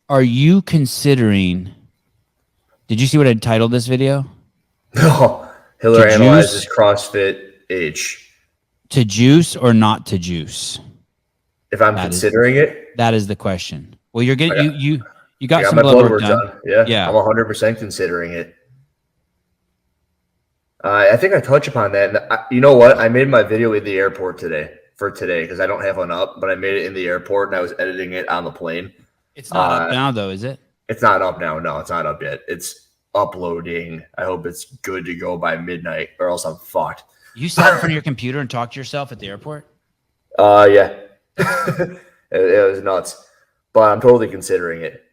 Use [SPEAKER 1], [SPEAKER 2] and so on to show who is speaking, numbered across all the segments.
[SPEAKER 1] Are you considering? Did you see what I titled this video?
[SPEAKER 2] No,
[SPEAKER 1] To
[SPEAKER 2] Hiller analyzes
[SPEAKER 1] juice,
[SPEAKER 2] CrossFit H.
[SPEAKER 1] to juice, or not to juice?
[SPEAKER 2] If I'm
[SPEAKER 1] That is
[SPEAKER 2] considering it,
[SPEAKER 1] that is the question. Well, you're
[SPEAKER 2] I
[SPEAKER 1] getting
[SPEAKER 2] got,
[SPEAKER 1] you
[SPEAKER 2] I
[SPEAKER 1] got
[SPEAKER 2] got
[SPEAKER 1] some
[SPEAKER 2] my
[SPEAKER 1] blood
[SPEAKER 2] blood
[SPEAKER 1] work
[SPEAKER 2] work
[SPEAKER 1] done.
[SPEAKER 2] done. Yeah,
[SPEAKER 1] Yeah.
[SPEAKER 2] I'm 100% considering it. I think I touch upon that. And you know what? I made my video in the airport today because I don't have one up, but I made it in the airport and I was editing it on the plane.
[SPEAKER 1] It's not up now, though, is it?
[SPEAKER 2] It's not up now. No, it's not up yet. It's uploading. I hope it's good to go by midnight or else I'm fucked.
[SPEAKER 1] You sat in front of your computer and talked to yourself at the airport?
[SPEAKER 2] Yeah. It was nuts. But I'm totally considering it.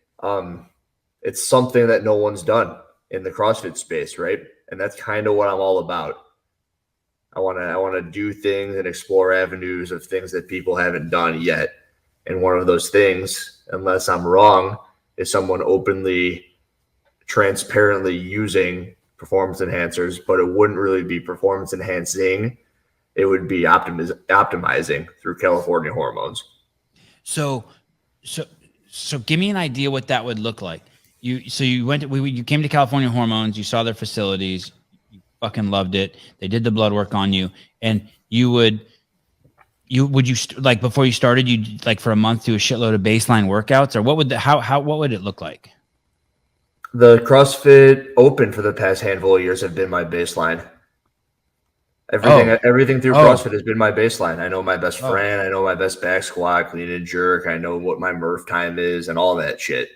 [SPEAKER 2] It's something that no one's done in the CrossFit space, right? And that's kind of what I'm all about. I want to do things and explore avenues of things that people haven't done yet. And one of those things, unless I'm wrong, is someone openly, transparently using performance enhancers, but it wouldn't really be performance enhancing. It would be optimizing through California hormones.
[SPEAKER 1] So give me an idea what that would look like. You came to California Hormones, you saw their facilities, you fucking loved it. They did the blood work on you, and like before you started, you like for a month do a shitload of baseline workouts, or what would it look like?
[SPEAKER 2] The CrossFit Open for the past handful of years have been my baseline. Everything through CrossFit has been my baseline. I know my best friend. I know my best back squat, clean and jerk. I know what my Murph time is and all that shit.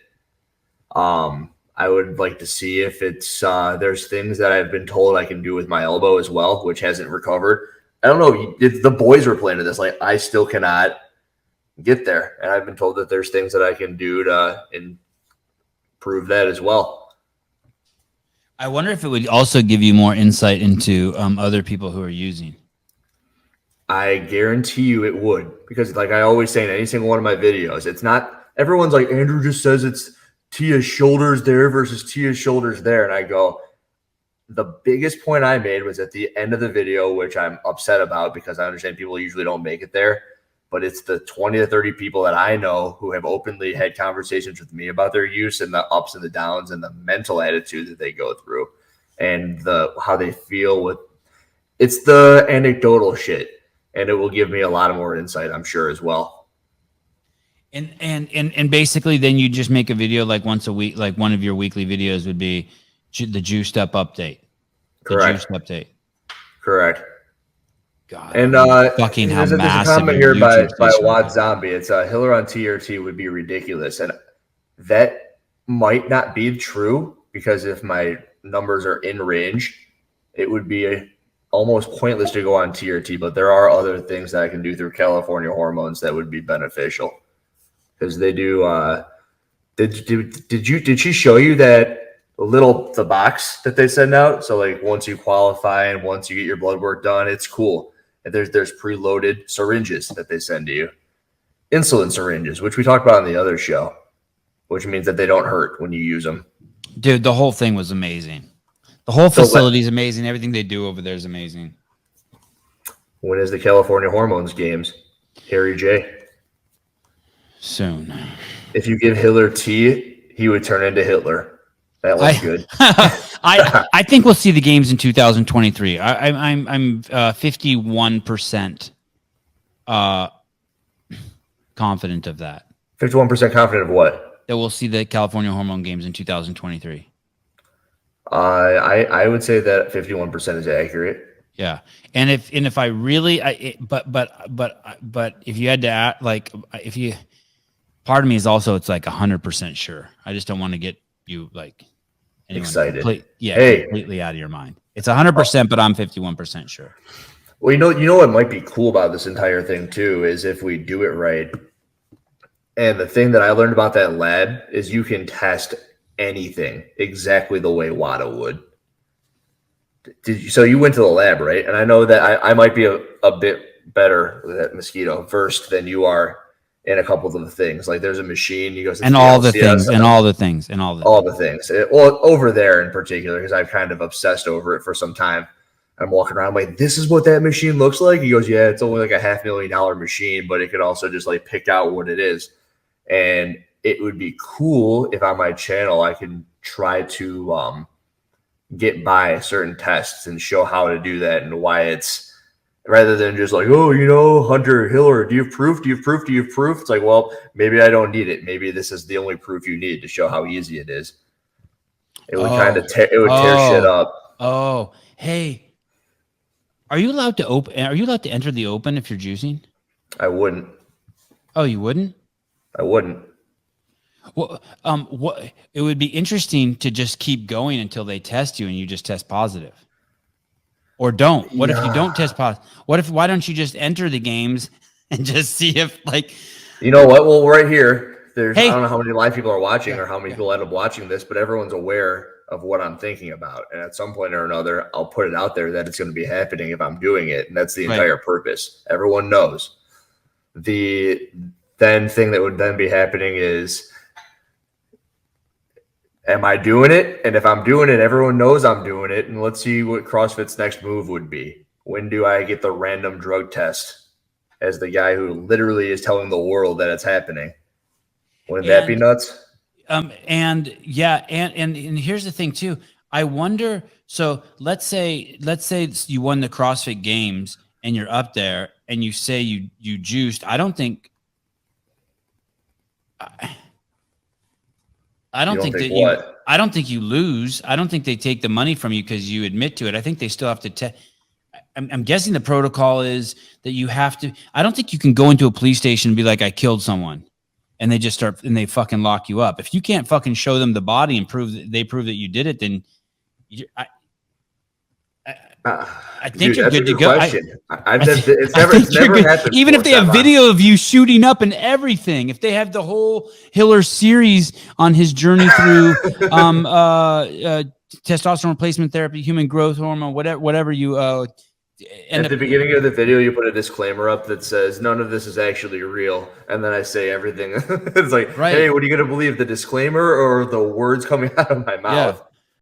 [SPEAKER 2] I would like to see if it's there's things that I've been told I can do with my elbow as well, which hasn't recovered. I don't know if the boys were playing to this. Like, I still cannot get there, and I've been told that there's things that I can do to improve that as well.
[SPEAKER 1] I wonder if it would also give you more insight into other people who are using.
[SPEAKER 2] I guarantee you it would, because like I always say in any single one of my videos, it's not everyone's like, Andrew just says it's Tia's shoulders there versus Tia's shoulders there. And I go, the biggest point I made was at the end of the video, which I'm upset about because I understand people usually don't make it there. But it's the 20 to 30 people that I know who have openly had conversations with me about their use and the ups and the downs and the mental attitude that they go through and how they feel with it's the anecdotal shit. And it will give me a lot of more insight, I'm sure, as well.
[SPEAKER 1] And basically then you just make a video like once a week, like one of your weekly videos would be the Juiced Up update.
[SPEAKER 2] Correct.
[SPEAKER 1] The Juiced update.
[SPEAKER 2] Correct.
[SPEAKER 1] God,
[SPEAKER 2] and
[SPEAKER 1] fucking how
[SPEAKER 2] there's a comment
[SPEAKER 1] here
[SPEAKER 2] by Wad Zombie. It's Hiller on TRT would be ridiculous, and that might not be true because if my numbers are in range, it would be almost pointless to go on TRT. But there are other things that I can do through California Hormones that would be beneficial because they do. Did she show you that the box that they send out? So like once you qualify and once you get your blood work done, it's cool. And there's preloaded syringes that they send to you, insulin syringes, which we talked about on the other show, which means that they don't hurt when you use them.
[SPEAKER 1] Dude, the whole thing was amazing. The whole facility is amazing. Everything they do over there is amazing.
[SPEAKER 2] When is the California Hormones games, Harry J?
[SPEAKER 1] Soon.
[SPEAKER 2] If you give Hitler tea, he would turn into Hitler. That looks good.
[SPEAKER 1] I think we'll see the games in 2023. I'm 51% confident of that.
[SPEAKER 2] 51% confident of what?
[SPEAKER 1] That we'll see the California Hormone games in 2023.
[SPEAKER 2] I would say that 51% is accurate.
[SPEAKER 1] Yeah, and if I really, but if you had to act like part of me is also it's like 100% sure. I just don't want to get you like
[SPEAKER 2] excited.
[SPEAKER 1] Completely out of your mind. It's 100%, but I'm 51% sure.
[SPEAKER 2] Well, you know what might be cool about this entire thing too is if we do it right. And the thing that I learned about that lab is you can test anything exactly the way WADA would. So you went to the lab, right? And I know that I might be a bit better with that mosquito versed than you are in a couple of the things. Like there's a machine, you go to
[SPEAKER 1] all the things.
[SPEAKER 2] Well, over there in particular, because I've kind of obsessed over it for some time. I'm walking around like, this is what that machine looks like. He goes, yeah, it's only like a $500,000 machine, but it could also just like pick out what it is. And it would be cool if on my channel I could try to get by certain tests and show how to do that and why it's rather than just like, oh, you know, Hunter Hiller, do you have proof? Do you have proof? Do you have proof? It's like, well, maybe I don't need it. Maybe this is the only proof you need to show how easy it is. It would kind of tear shit up.
[SPEAKER 1] Oh, hey, are you allowed to open? Are you allowed to enter the open if you're juicing?
[SPEAKER 2] I wouldn't.
[SPEAKER 1] Oh, you wouldn't?
[SPEAKER 2] I wouldn't.
[SPEAKER 1] Well, what it would be interesting to just keep going until they test you and you just test positive, or don't. What if you don't test positive? Why don't you just enter the games and just see if like,
[SPEAKER 2] you know what? Well, right here. I don't know how many live people are watching or how many people end up watching this, but everyone's aware of what I'm thinking about. And at some point or another, I'll put it out there that it's going to be happening if I'm doing it. And that's the entire purpose. Everyone knows. The then thing that would then be happening is, am I doing it? And if I'm doing it, everyone knows I'm doing it. And let's see what CrossFit's next move would be. When do I get the random drug test as the guy who literally is telling the world that it's happening? Wouldn't that be nuts?
[SPEAKER 1] And here's the thing too. I wonder. So let's say you won the CrossFit Games and you're up there and you say you juiced. I don't think I don't think you lose. I don't think they take the money from you because you admit to it. I think they still have to I'm guessing the protocol is that you have to. I don't think you can go into a police station and be like, I killed someone. And they just start and they fucking lock you up. If you can't fucking show them the body and prove that you did it, then I think you're good to go.
[SPEAKER 2] It's never happened.
[SPEAKER 1] Even if they have video of you shooting up and everything, if they have the whole Hiller series on his journey through testosterone replacement therapy, human growth hormone, whatever you
[SPEAKER 2] at the beginning of the video, you put a disclaimer up that says none of this is actually real, and then I say everything. It's like, hey, what are you going to believe, the disclaimer or the words coming out of my mouth?